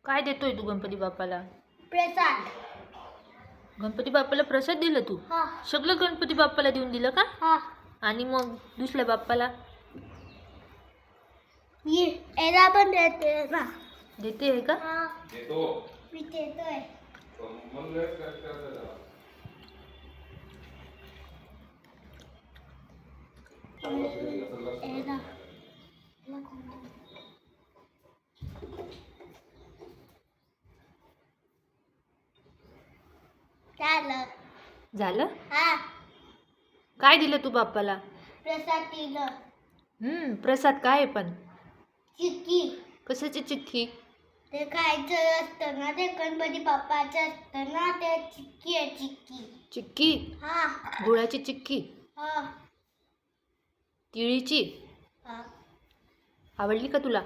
काय देतोय तू गणपती बाप्पाला? प्रसाद. गणपती बाप्पाला प्रसाद दिला तू? हा. सगळं गणपती बाप्पाला देऊन दिलं का? हा. आणि मग दुसऱ्या बाप्पाला याला पण देते ना. देते आहे का? हा. मी देतोय. झालं? हा. काय दिलं तू बाप्पाला? प्रसाद दिलं. प्रसाद काय आहे पण? चिक्की. कशाची चिक्की? ते खायचं असतं ना, ते गणपती बाप्पाचं असतं ना, ते चिक्की आहे चिक्की. चिक्की? हा. गुळाची चिक्की? हा. तिळीची? हा. आवडली का तुला?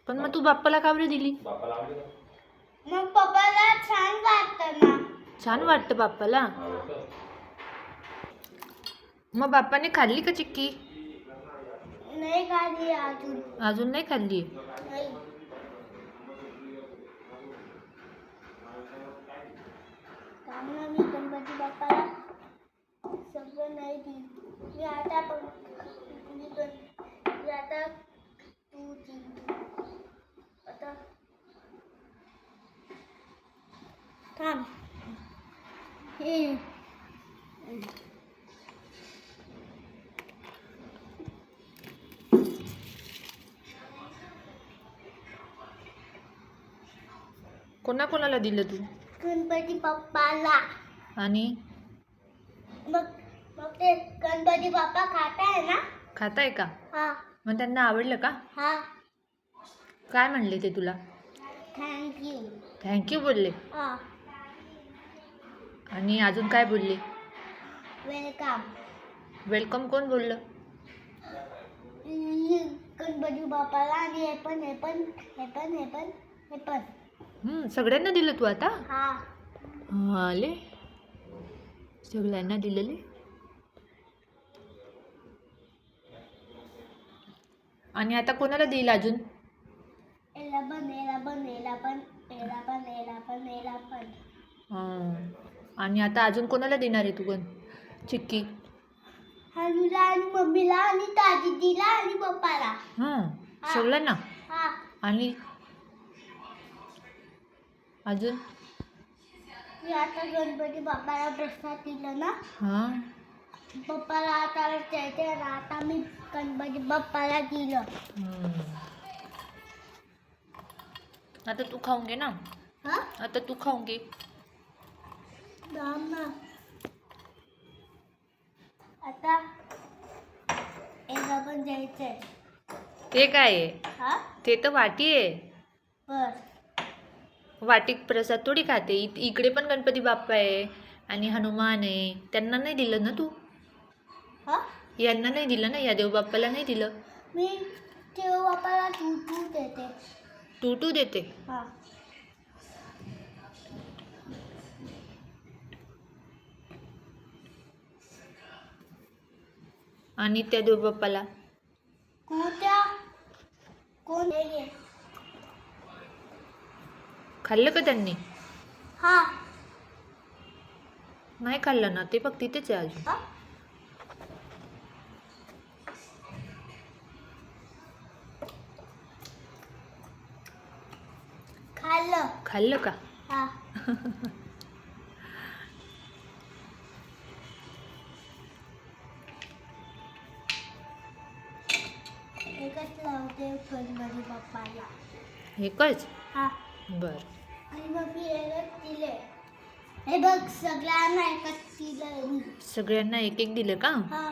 पण मग तू बाप्पाला का बरं दिली? मग पप्पाला छान वाटतं ना. छान वाटतं बाप्पाला? मग बाप्पाने खाल्ली का चिक्की? नाही खाल्ली अजून. अजून नाही खाल्ली? नाही. त्यामुळे मी गणपती बाप्पाला सगळं नाही दिलं. मी आता तू आता थांब. हे कोणाकोणाला दिलं तू? गणपती बाप्पाला. आणि मग मग ते गणपती बाप्पा खाताय ना. खाताय का? हा. मग त्यांना आवडलं का? हा. काय म्हणले ते तुला? थँक्यू. थँक्यू बोलले? हा. आणि अजून काय बोलले? वेलकम. वेलकम कोण बोललं? गणपती बाप्पाला. आणि हे पण हे पण हे पण हे पण हे पण. सगळ्यांना दिलं तू आता? हा. आले सगळ्यांना दिलेले. आणि आता कोणाला देईल अजून? याला पण याला पण याला पण याला पण याला पण याला पण. आणि आता अजून कोणाला देणार आहे तू पण चिक्की? हनुला आणि मम्मीला आणि दादीला आणि पप्पाला. सगळ्यांना? हा. आणि अजून? मी आता गणपती बाप्पाला प्रसाद दिलं ना. पप्पाला आता द्यायचे ना. आता मी गणपती बाप्पाला दिलं. आता तू खाऊन घे ना. हा. आता तू खाऊन घे. आता याला पण द्यायचंय. ते काय आहे? हा. ते तर वाटी आहे. बस. वाटीत प्रसाद थोडी खाते. इकडे पण गणपती बाप्पा आहे आणि हनुमान आहे. त्यांना नाही दिलं ना तू? हा. यांना नाही दिलं ना? या देव बाप्पाला नाही दिलं? मी देव बाप्पाला टूटू देते. टूटू देते? हा. आणि त्या देव बाप्पाला? कोण खाल्लं का त्यांनी? हा. नाही खाल्लं ना. ते फक्त तिथेच आहे अजून. खाल्लं का? हा. एकच लावते गणपती बाप्पाला. एकच? हा. बर. आणि मग मी एकच दिले. हे बघ सगळ्यांना एकच दिलं. सगळ्यांना एक एक दिलं का? हा.